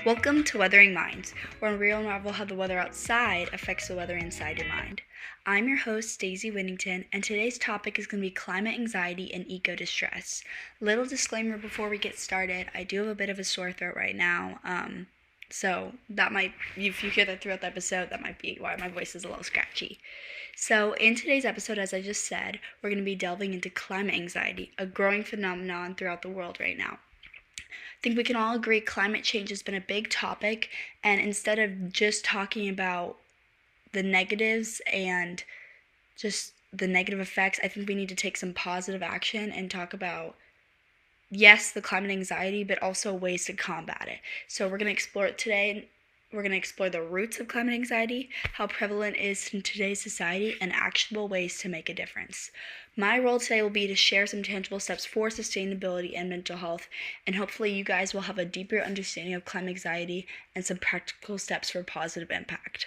Welcome to Weathering Minds, where we unravel how the weather outside affects the weather inside your mind. I'm your host, Daisy Whittington, and today's topic is going to be climate anxiety and eco-distress. Little disclaimer before we get started, I do have a bit of a sore throat right now, so that might, if you hear that throughout the episode, that might be why my voice is a little scratchy. So in today's episode, as I just said, we're going to be delving into climate anxiety, a growing phenomenon throughout the world right now. I think we can all agree climate change has been a big topic, and instead of just talking about the negatives and just the negative effects, I think we need to take some positive action and talk about, yes, the climate anxiety, but also ways to combat it. So we're going to explore it today. We're going to explore the roots of climate anxiety, how prevalent it is in today's society, and actionable ways to make a difference. My role today will be to share some tangible steps for sustainability and mental health, and hopefully you guys will have a deeper understanding of climate anxiety and some practical steps for positive impact.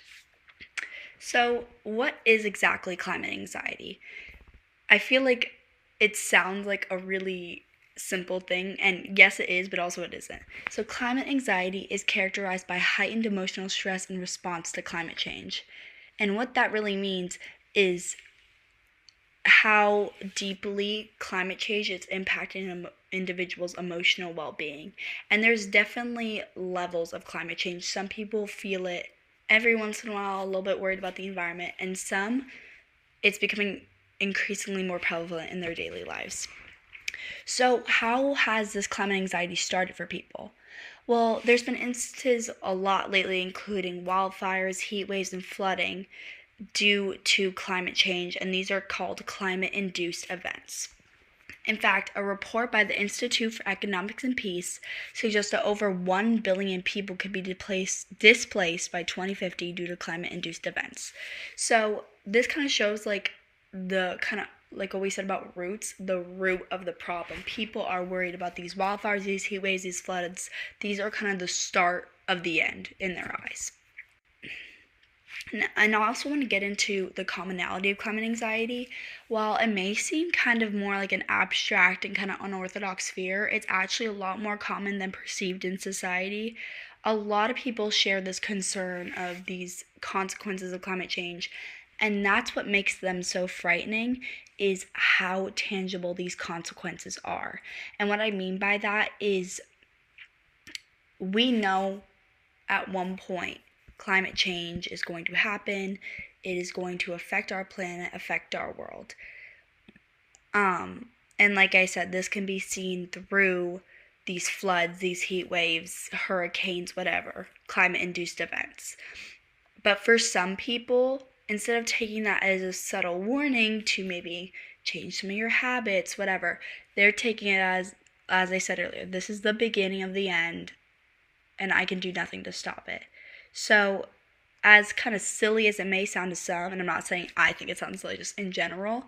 So, what is exactly climate anxiety? I feel like it sounds like a really simple thing, and yes it is, but also it isn't. So climate anxiety is characterized by heightened emotional stress in response to climate change. And what that really means is how deeply climate change is impacting individuals' emotional well-being. And there's definitely levels of climate change. Some people feel it every once in a while, a little bit worried about the environment, and some, it's becoming increasingly more prevalent in their daily lives. So how has this climate anxiety started for people? Well, there's been instances a lot lately, including wildfires, heat waves, and flooding due to climate change, and these are called climate-induced events. In fact, a report by the Institute for Economics and Peace suggests that over 1 billion people could be displaced by 2050 due to climate-induced events. So this kind of shows like what we said about roots, the root of the problem. People are worried about these wildfires, these heat waves, these floods. These are kind of the start of the end in their eyes. And I also want to get into the commonality of climate anxiety. While it may seem kind of more like an abstract and kind of unorthodox fear, it's actually a lot more common than perceived in society. A lot of people share this concern of these consequences of climate change, and that's what makes them so frightening, is how tangible these consequences are. And what I mean by that is we know at one point climate change is going to happen. It is going to affect our planet, affect our world. And like I said, this can be seen through these floods, these heat waves, hurricanes, whatever, climate-induced events. But for some people, instead of taking that as a subtle warning to maybe change some of your habits, whatever, they're taking it as I said earlier, this is the beginning of the end, and I can do nothing to stop it. So, as kind of silly as it may sound to some, and I'm not saying I think it sounds silly, just in general,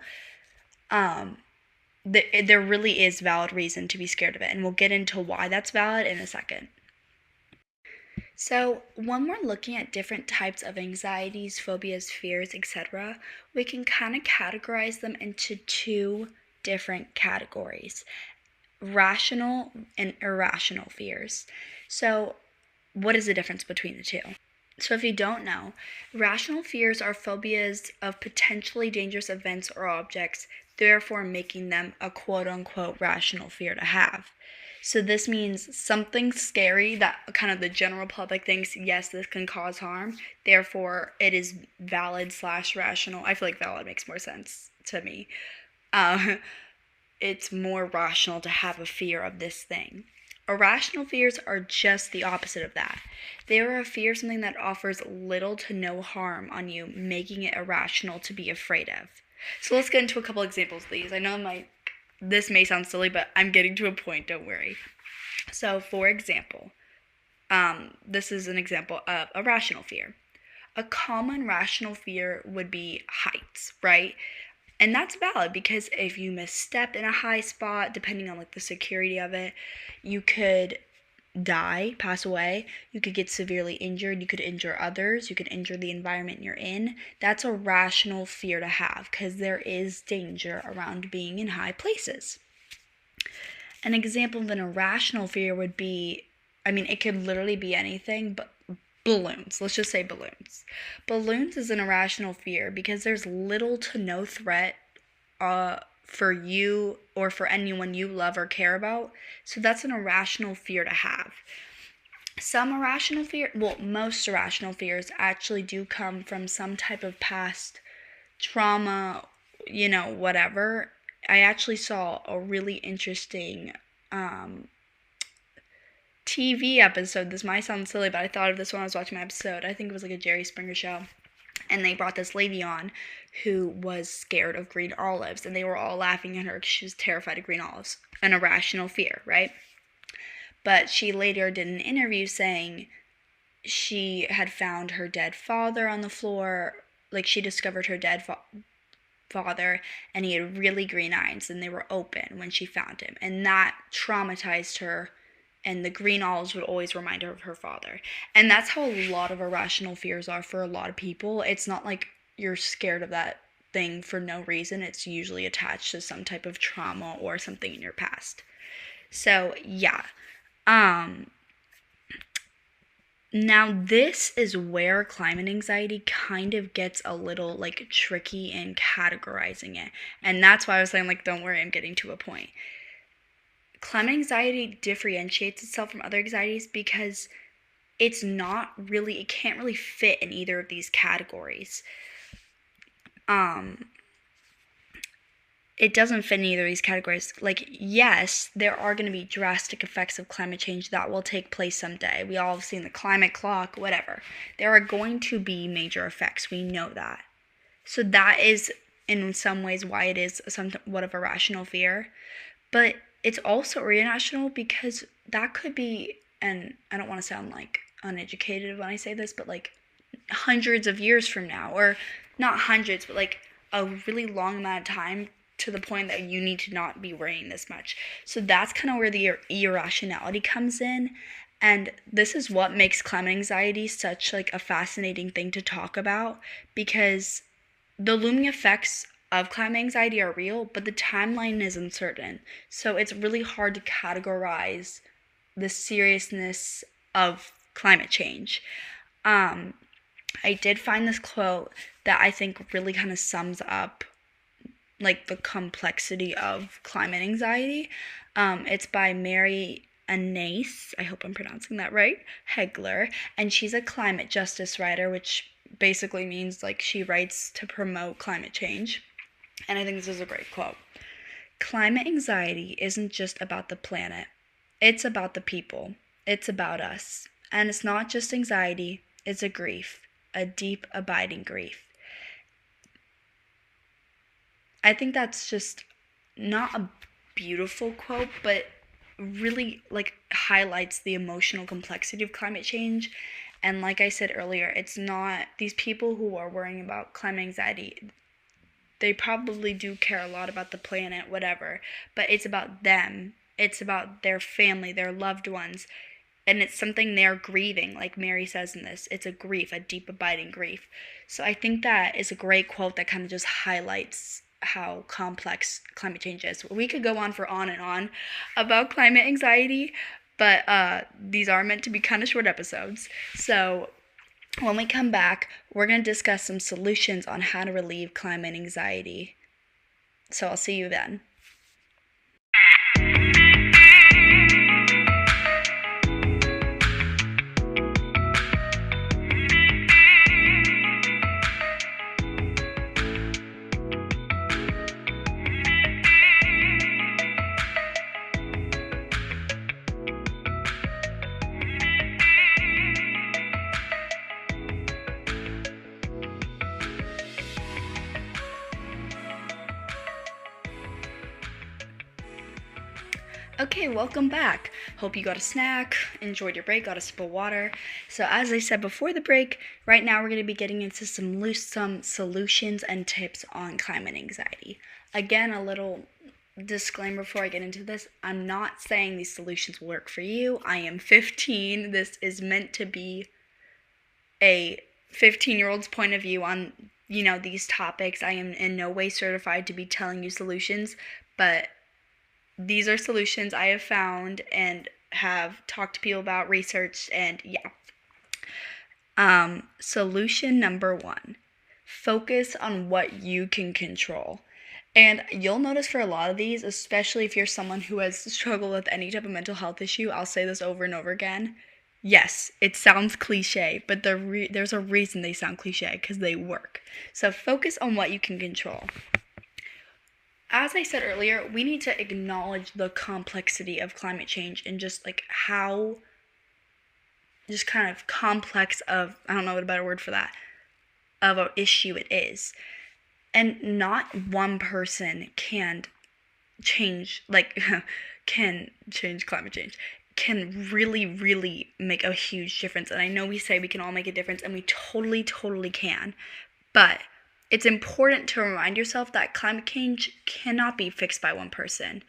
there really is valid reason to be scared of it, and we'll get into why that's valid in a second. So, when we're looking at different types of anxieties, phobias, fears, etc., we can kind of categorize them into two different categories: rational and irrational fears. So, what is the difference between the two? So if you don't know, rational fears are phobias of potentially dangerous events or objects, therefore making them a quote-unquote rational fear to have. So this means something scary that kind of the general public thinks, yes, this can cause harm, therefore it is valid/rational. I feel like valid makes more sense to me. It's more rational to have a fear of this thing. Irrational fears are just the opposite of that. They are a fear of something that offers little to no harm on you, making it irrational to be afraid of. So let's get into a couple examples of these. I know this may sound silly, but I'm getting to a point, don't worry. So for example, this is an example of a rational fear. A common rational fear would be heights, right? And that's valid because if you misstep in a high spot, depending on like the security of it, you could die, pass away, you could get severely injured, you could injure others, you could injure the environment you're in. That's a rational fear to have because there is danger around being in high places. An example of an irrational fear would be I mean, it could literally be anything, but balloons. Let's just say balloons. Balloons is an irrational fear because there's little to no threat for you or for anyone you love or care about. So that's an irrational fear to have. Most irrational fears actually do come from some type of past trauma, whatever. I actually saw a really interesting TV episode. This might sound silly, but I thought of this when I was watching my episode. I think it was like a Jerry Springer show. And they brought this lady on who was scared of green olives. And they were all laughing at her because she was terrified of green olives. An irrational fear, right? But she later did an interview saying she had found her dead father on the floor. Like, she discovered her dead father, and he had really green eyes, and they were open when she found him. And that traumatized her, and the green olives would always remind her of her father. And that's how a lot of irrational fears are for a lot of people. It's not like you're scared of that thing for no reason. It's usually attached to some type of trauma or something in your past. So, yeah. Now this is where climate anxiety kind of gets a little like tricky in categorizing it. And that's why I was saying, like, don't worry, I'm getting to a point. Climate anxiety differentiates itself from other anxieties because it can't really fit in either of these categories. It doesn't fit in either of these categories. Like, yes, there are going to be drastic effects of climate change that will take place someday. We all have seen the climate clock, whatever. There are going to be major effects. We know that. So that is, in some ways, why it is somewhat of a rational fear. But it's also irrational because that could be, and I don't want to sound like uneducated when I say this, but like hundreds of years from now, or not hundreds, but like a really long amount of time, to the point that you need to not be worrying this much. So that's kind of where the irrationality comes in. And this is what makes climate anxiety such like a fascinating thing to talk about, because the looming effects of climate anxiety are real, but the timeline is uncertain. So it's really hard to categorize the seriousness of climate change. I did find this quote that I think really kind of sums up like the complexity of climate anxiety. It's by Mary Anais, I hope I'm pronouncing that right, Hegler, and she's a climate justice writer, which basically means like she writes to promote climate change. And I think this is a great quote. Climate anxiety isn't just about the planet. It's about the people. It's about us. And it's not just anxiety, it's a grief, a deep, abiding grief. I think that's just not a beautiful quote, but really like highlights the emotional complexity of climate change. And like I said earlier, it's not these people who are worrying about climate anxiety. They probably do care a lot about the planet, whatever, but it's about them. It's about their family, their loved ones. And it's something they're grieving, like Mary says in this. It's a grief, a deep, abiding grief. So I think that is a great quote that kind of just highlights how complex climate change is. We could go on and on about climate anxiety, but these are meant to be kind of short episodes. So when we come back, we're going to discuss some solutions on how to relieve climate anxiety. So I'll see you then. Okay, welcome back. Hope you got a snack, enjoyed your break, got a sip of water. So as I said before the break, right now we're going to be getting into some solutions and tips on climate anxiety. Again, a little disclaimer before I get into this. I'm not saying these solutions work for you. I am 15. This is meant to be a 15-year-old's point of view on, these topics. I am in no way certified to be telling you solutions, but these are solutions I have found, and have talked to people about, researched, and yeah. Solution number 1, focus on what you can control. And you'll notice for a lot of these, especially if you're someone who has struggled with any type of mental health issue, I'll say this over and over again. Yes, it sounds cliche, but there's a reason they sound cliche, because they work. So focus on what you can control. As I said earlier, we need to acknowledge the complexity of climate change and just like how just kind of complex of, I don't know what a better word for that, of an issue it is. And not one person can change, like, can change climate change, can really, really make a huge difference. And I know we say we can all make a difference, and we totally, totally can. But it's important to remind yourself that climate change cannot be fixed by one person.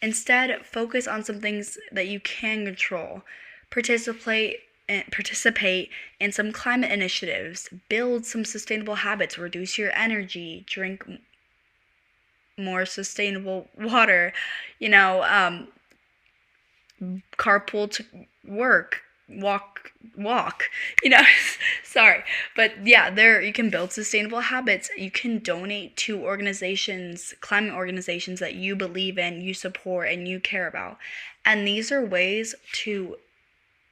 Instead, focus on some things that you can control. Participate in some climate initiatives, build some sustainable habits, reduce your energy, drink more sustainable water, carpool to work, walk, sorry. But yeah, you can build sustainable habits. You can donate to climate organizations that you believe in, you support, and you care about. And these are ways to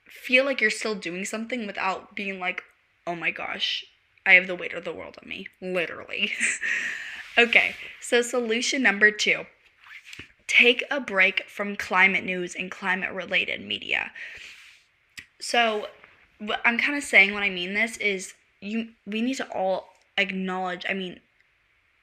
feel like you're still doing something without being like, oh my gosh, I have the weight of the world on me, literally. Okay, so solution number 2, take a break from climate news and climate related media. So what I'm kind of saying when I mean this is we need to all acknowledge,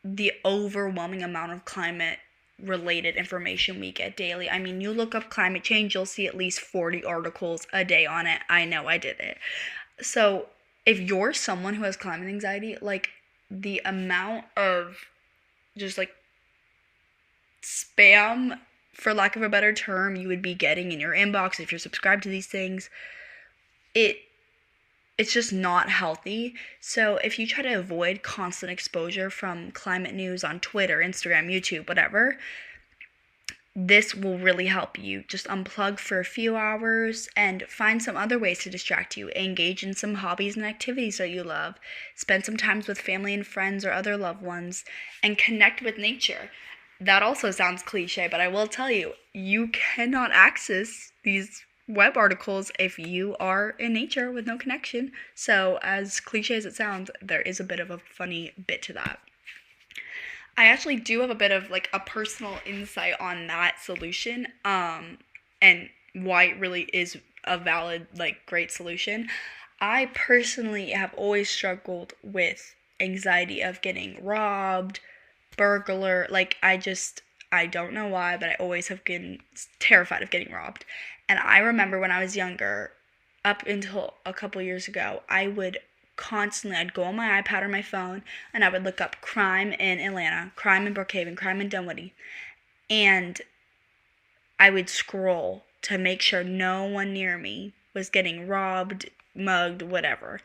the overwhelming amount of climate related information we get daily. You look up climate change, you'll see at least 40 articles a day on it. I know, I did it. So if you're someone who has climate anxiety, like the amount of just like spam, for lack of a better term, you would be getting in your inbox if you're subscribed to these things, it's just not healthy. So if you try to avoid constant exposure from climate news on Twitter, Instagram, YouTube, whatever, this will really help you. Just unplug for a few hours and find some other ways to distract you. Engage in some hobbies and activities that you love. Spend some time with family and friends or other loved ones, and connect with nature. That also sounds cliche, but I will tell you, you cannot access these web articles if you are in nature with no connection. So as cliche as it sounds, there is a bit of a funny bit to that. I actually do have a bit of like a personal insight on that solution, and why it really is a valid, like, great solution. I personally have always struggled with anxiety of getting robbed, burglar, I don't know why, but I always have been terrified of getting robbed. And I remember when I was younger, up until a couple years ago, I'd go on my iPad or my phone, and I would look up crime in Atlanta, crime in Brookhaven, crime in Dunwoody, and I would scroll to make sure no one near me was getting robbed, mugged, whatever.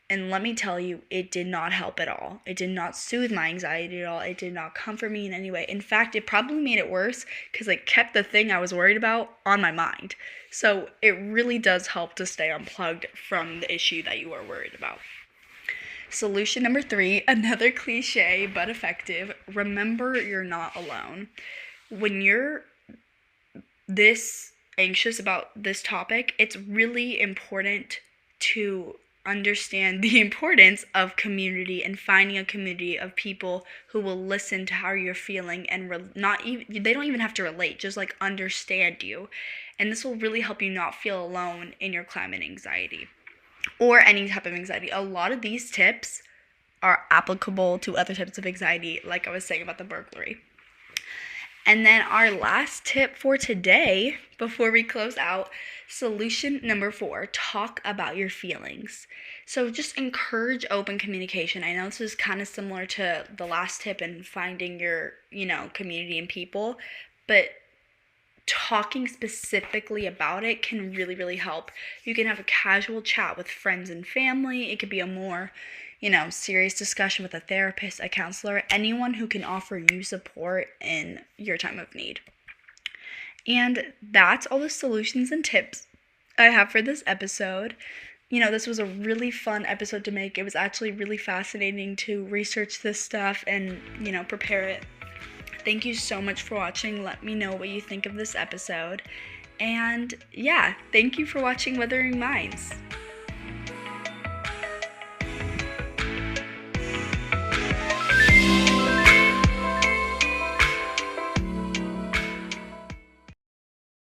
And let me tell you, it did not help at all. It did not soothe my anxiety at all. It did not comfort me in any way. In fact, it probably made it worse because it kept the thing I was worried about on my mind. So it really does help to stay unplugged from the issue that you are worried about. Solution number 3, another cliche but effective. Remember, you're not alone. When you're this anxious about this topic, it's really important to understand the importance of community and finding a community of people who will listen to how you're feeling and they don't even have to relate, just like understand you. And this will really help you not feel alone in your climate anxiety or any type of anxiety. A lot of these tips are applicable to other types of anxiety, like I was saying about the burglary. And then our last tip for today, before we close out, solution number 4, talk about your feelings. So just encourage open communication. I know this is kind of similar to the last tip in finding your, community and people, but talking specifically about it can really, really help. You can have a casual chat with friends and family. It could be a more serious discussion with a therapist, a counselor, anyone who can offer you support in your time of need. And that's all the solutions and tips I have for this episode. This was a really fun episode to make. It was actually really fascinating to research this stuff and, prepare it. Thank you so much for watching. Let me know what you think of this episode. And yeah, thank you for watching Weathering Minds.